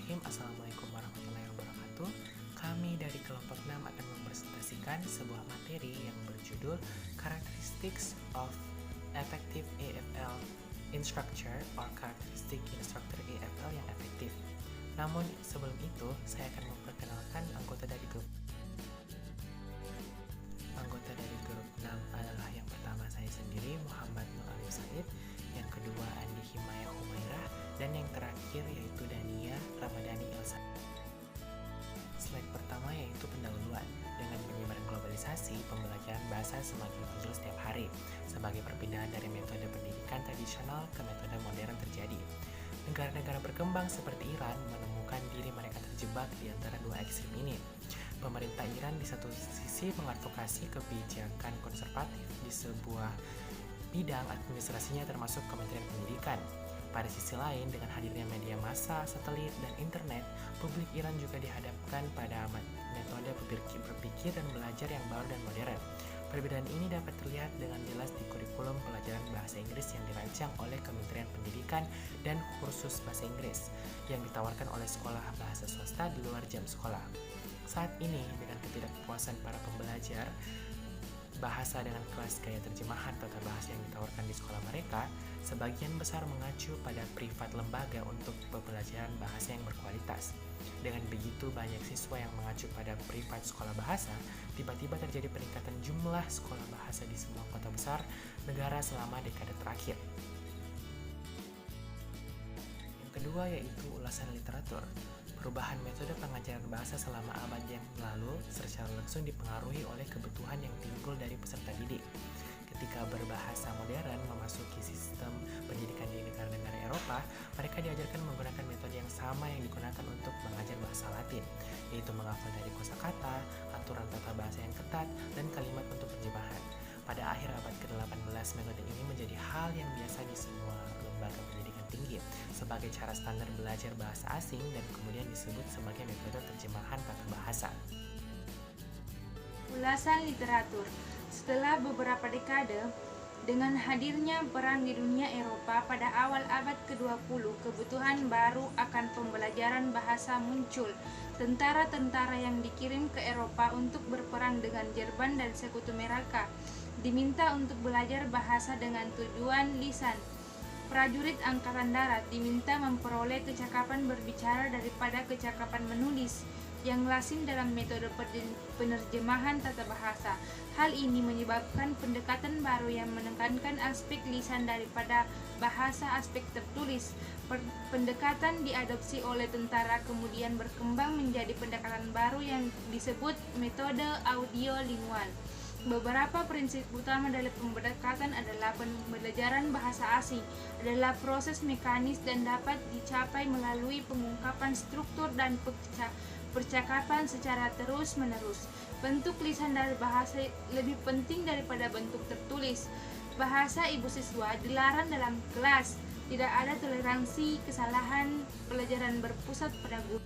Bismillahirrahmanirrahim. Assalamualaikum warahmatullahi wabarakatuh. Kami dari kelompok 6 akan mempresentasikan sebuah materi yang berjudul Characteristics of Effective AFL Instructor or Characteristic Instructor AFL yang efektif. Namun sebelum itu, saya akan memperkenalkan anggota dari grup 6 adalah yang pertama saya sendiri, Muhammad Nur Alim Said, yang kedua Andi Himayah Humairah, dan yang terakhir yaitu Dania Ramadhani Elsa. Slide pertama yaitu pendahuluan. Dengan penyebaran globalisasi, pembelajaran bahasa semakin muncul setiap hari sebagai perpindahan dari metode pendidikan tradisional ke metode modern terjadi. Negara-negara berkembang seperti Iran menemukan diri mereka terjebak di antara dua ekstrem ini. Pemerintah Iran di satu sisi mengadvokasi kebijakan konservatif di sebuah bidang administrasinya termasuk Kementerian Pendidikan. Pada sisi lain, dengan hadirnya media massa, satelit, dan internet, publik Iran juga dihadapkan pada metode berpikir dan belajar yang baru dan modern. Perbedaan ini dapat terlihat dengan jelas di kurikulum pelajaran bahasa Inggris yang dirancang oleh Kementerian Pendidikan dan kursus bahasa Inggris yang ditawarkan oleh sekolah bahasa swasta di luar jam sekolah. Saat ini, dengan ketidakpuasan para pembelajar bahasa dengan kelas gaya terjemahan tata bahasa yang ditawarkan di sekolah mereka, sebagian besar mengacu pada privat lembaga untuk pembelajaran bahasa yang berkualitas. Dengan begitu, banyak siswa yang mengacu pada privat sekolah bahasa, tiba-tiba terjadi peningkatan jumlah sekolah bahasa di semua kota besar negara selama dekade terakhir. Yang kedua yaitu ulasan literatur. Perubahan metode pengajaran bahasa selama abad yang lalu secara langsung dipengaruhi oleh kebutuhan yang timbul dari peserta didik. Ketika berbahasa modern memasuki sistem pendidikan di negara-negara Eropa, mereka diajarkan menggunakan metode yang sama yang digunakan untuk mengajar bahasa Latin, yaitu menghafal dari kosakata, aturan tata bahasa yang ketat, dan kalimat untuk terjemahan. Pada akhir abad ke-18, metode ini menjadi hal yang biasa di semua lembaga pendidikan tinggi sebagai cara standar belajar bahasa asing dan kemudian disebut sebagai metode terjemahan tata bahasa. Ulasan literatur. Setelah beberapa dekade, dengan hadirnya perang di dunia Eropa pada awal abad ke-20, kebutuhan baru akan pembelajaran bahasa muncul. Tentara-tentara yang dikirim ke Eropa untuk berperang dengan Jerman dan Sekutu Melaka diminta untuk belajar bahasa dengan tujuan lisan. Prajurit Angkatan Darat diminta memperoleh kecakapan berbicara daripada kecakapan menulis yang lazim dalam metode penerjemahan tata bahasa. Hal ini menyebabkan pendekatan baru yang menekankan aspek lisan daripada bahasa aspek tertulis. Pendekatan diadopsi oleh tentara kemudian berkembang menjadi pendekatan baru yang disebut metode audiolingual. Beberapa prinsip utama dari pendekatan adalah pembelajaran bahasa asing adalah proses mekanis dan dapat dicapai melalui pengungkapan struktur dan percakapan secara terus-menerus. Bentuk lisan dari bahasa lebih penting daripada bentuk tertulis. Bahasa ibu siswa dilarang dalam kelas. Tidak ada toleransi kesalahan. Pelajaran berpusat pada guru.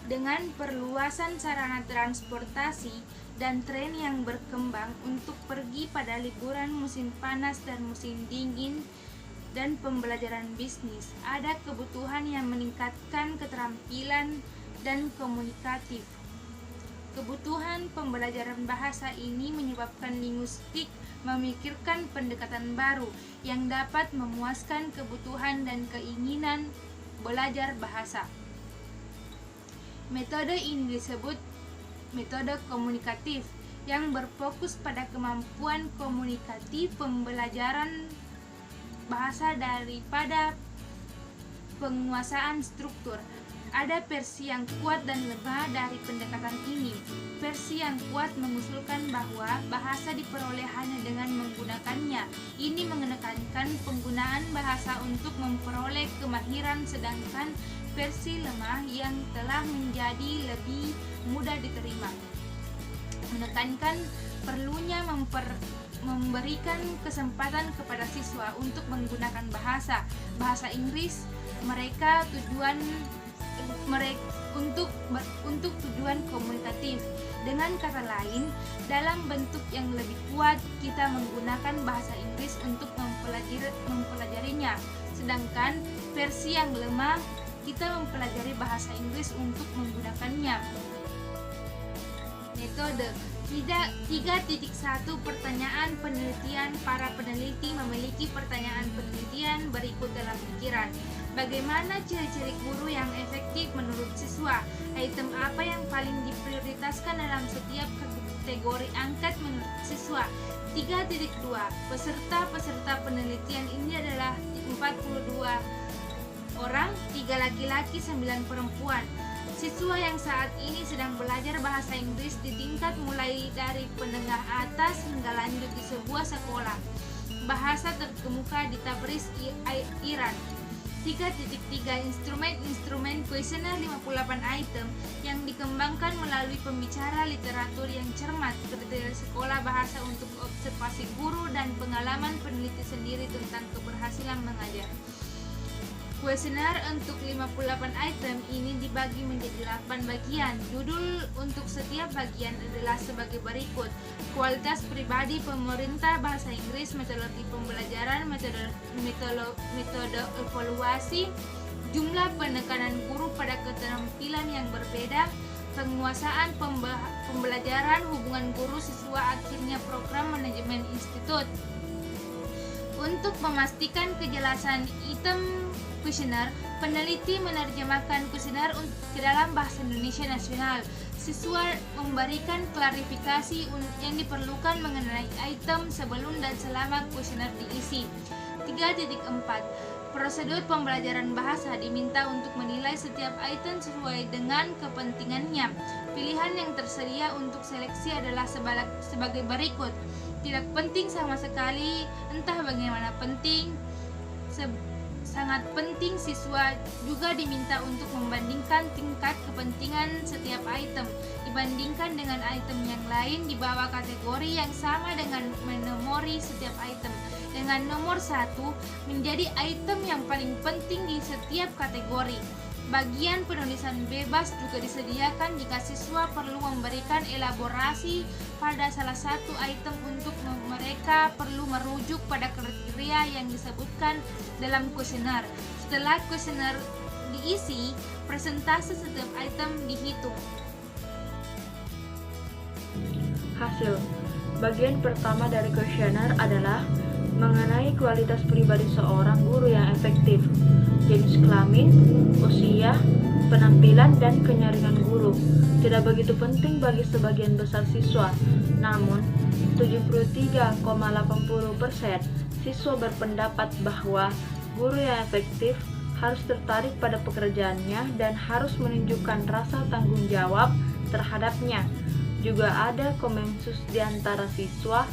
Dengan perluasan sarana transportasi dan tren yang berkembang untuk pergi pada liburan musim panas dan musim dingin dan pembelajaran bisnis, ada kebutuhan yang meningkatkan keterampilan dan komunikatif. Kebutuhan pembelajaran bahasa ini menyebabkan linguistik memikirkan pendekatan baru yang dapat memuaskan kebutuhan dan keinginan belajar bahasa. Metode ini disebut metode komunikatif yang berfokus pada kemampuan komunikatif pembelajaran bahasa daripada penguasaan struktur. Ada versi yang kuat dan lemah dari pendekatan ini. Versi yang kuat mengusulkan bahwa bahasa diperoleh hanya dengan menggunakannya. Ini menekankan penggunaan bahasa untuk memperoleh kemahiran, sedangkan versi lemah yang telah menjadi lebih mudah diterima menekankan perlunya memberikan kesempatan kepada siswa untuk menggunakan bahasa Inggris untuk tujuan komunikatif. Dengan kata lain, dalam bentuk yang lebih kuat kita menggunakan bahasa Inggris untuk mempelajarinya, sedangkan versi yang lemah kita mempelajari bahasa Inggris untuk menggunakannya. Metode 3.1 Pertanyaan penelitian. Para peneliti memiliki pertanyaan penelitian berikut dalam pikiran. Bagaimana ciri-ciri guru yang efektif menurut siswa? Item apa yang paling diprioritaskan dalam setiap kategori angkat menurut siswa? 3.2 Peserta penelitian ini adalah 42 orang, 3 laki-laki, 9 perempuan. Siswa yang saat ini sedang belajar bahasa Inggris di tingkat mulai dari menengah atas hingga lanjut di sebuah sekolah bahasa terkemuka di Tabriz, Iran. 3.3 Instrumen kuesioner 58 item yang dikembangkan melalui pembicara literatur yang cermat, kriteria sekolah bahasa untuk observasi guru dan pengalaman peneliti sendiri tentang keberhasilan mengajar. Kuesioner untuk 58 item ini dibagi menjadi 8 bagian. Judul untuk setiap bagian adalah sebagai berikut: kualitas pribadi pemerintah bahasa Inggris, metodologi pembelajaran, metode evaluasi, jumlah penekanan guru pada keterampilan yang berbeda, penguasaan pembelajaran, hubungan guru siswa, akhirnya program manajemen institut. Untuk memastikan kejelasan item kuesioner, peneliti menerjemahkan kuesioner ke dalam bahasa Indonesia nasional. Siswa memberikan klarifikasi yang diperlukan mengenai item sebelum dan selama kuesioner diisi. 3.4 Prosedur pembelajaran bahasa diminta untuk menilai setiap item sesuai dengan kepentingannya. Pilihan yang tersedia untuk seleksi adalah sebagai berikut: tidak penting sama sekali, entah bagaimana penting, sangat penting. Siswa juga diminta untuk membandingkan tingkat kepentingan setiap item dibandingkan dengan item yang lain di bawah kategori yang sama dengan menomori setiap item dengan nomor 1 menjadi item yang paling penting di setiap kategori. Bagian penulisan bebas juga disediakan jika siswa perlu memberikan elaborasi pada salah satu item. Untuk mereka perlu merujuk pada kriteria yang disebutkan dalam kuesioner. Setelah kuesioner diisi, persentase setiap item dihitung. Hasil bagian pertama dari kuesioner adalah mengenai kualitas pribadi seorang guru yang efektif, jenis kelamin, usia, penampilan, dan kenyaringan guru. Tidak begitu penting bagi sebagian besar siswa, namun 73,80% siswa berpendapat bahwa guru yang efektif harus tertarik pada pekerjaannya dan harus menunjukkan rasa tanggung jawab terhadapnya. Juga ada konsensus di antara siswa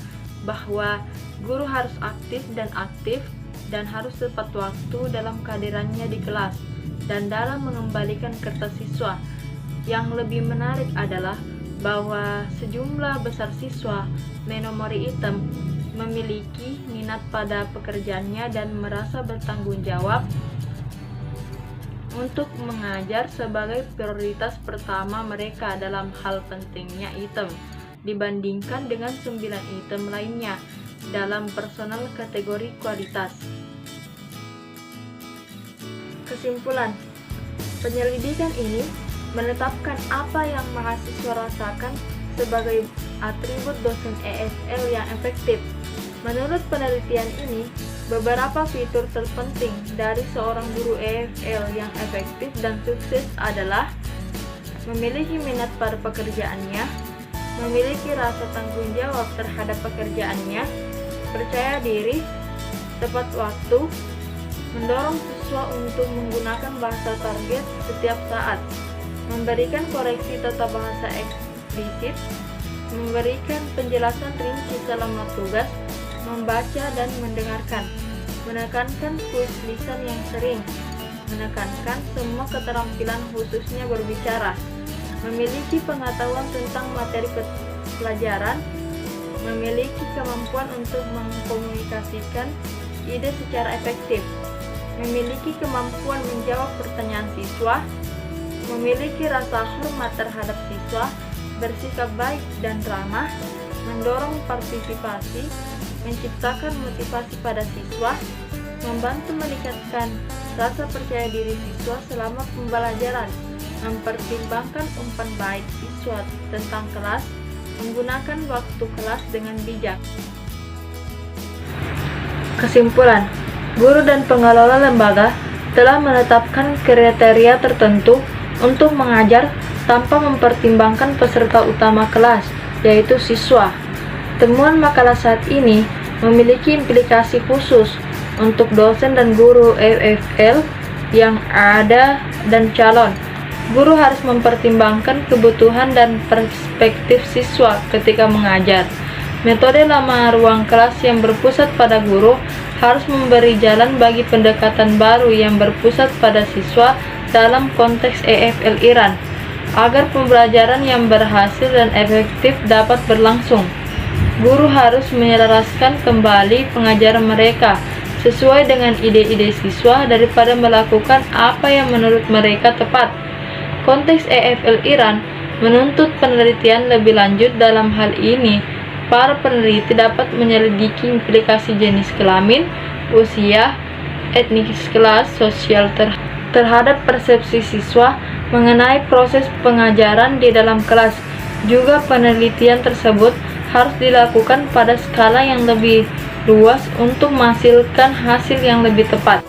bahwa guru harus aktif dan harus tepat waktu dalam kehadirannya di kelas dan dalam mengembalikan kertas siswa. Yang lebih menarik adalah bahwa sejumlah besar siswa menomori item memiliki minat pada pekerjaannya dan merasa bertanggung jawab untuk mengajar sebagai prioritas pertama mereka dalam hal pentingnya item dibandingkan dengan 9 item lainnya dalam personal kategori kualitas. Kesimpulan, penyelidikan ini menetapkan apa yang mahasiswa rasakan sebagai atribut dosen EFL yang efektif. Menurut penelitian ini, beberapa fitur terpenting dari seorang guru EFL yang efektif dan sukses adalah memiliki minat pada pekerjaannya, memiliki rasa tanggung jawab terhadap pekerjaannya, percaya diri, tepat waktu, mendorong siswa untuk menggunakan bahasa target setiap saat, memberikan koreksi tata bahasa eksplisit, memberikan penjelasan rinci selama tugas, membaca dan mendengarkan, menekankan kuis lisan yang sering, menekankan semua keterampilan khususnya berbicara, memiliki pengetahuan tentang materi pelajaran, memiliki kemampuan untuk mengkomunikasikan ide secara efektif, memiliki kemampuan menjawab pertanyaan siswa, memiliki rasa hormat terhadap siswa, bersikap baik dan ramah, mendorong partisipasi, menciptakan motivasi pada siswa, membantu meningkatkan rasa percaya diri siswa selama pembelajaran, mempertimbangkan umpan baik siswa tentang kelas, menggunakan waktu kelas dengan bijak. Kesimpulan, guru dan pengelola lembaga telah menetapkan kriteria tertentu untuk mengajar tanpa mempertimbangkan peserta utama kelas, yaitu siswa. Temuan makalah saat ini memiliki implikasi khusus untuk dosen dan guru EFL yang ada dan calon. Guru harus mempertimbangkan kebutuhan dan perspektif siswa ketika mengajar. Metode lama ruang kelas yang berpusat pada guru harus memberi jalan bagi pendekatan baru yang berpusat pada siswa dalam konteks EFL Iran, agar pembelajaran yang berhasil dan efektif dapat berlangsung. Guru harus menyelaraskan kembali pengajaran mereka sesuai dengan ide-ide siswa daripada melakukan apa yang menurut mereka tepat. Konteks EFL Iran menuntut penelitian lebih lanjut dalam hal ini. Para peneliti dapat menyelidiki implikasi jenis kelamin, usia, etnis, kelas sosial terhadap persepsi siswa mengenai proses pengajaran di dalam kelas. Juga penelitian tersebut harus dilakukan pada skala yang lebih luas untuk menghasilkan hasil yang lebih tepat.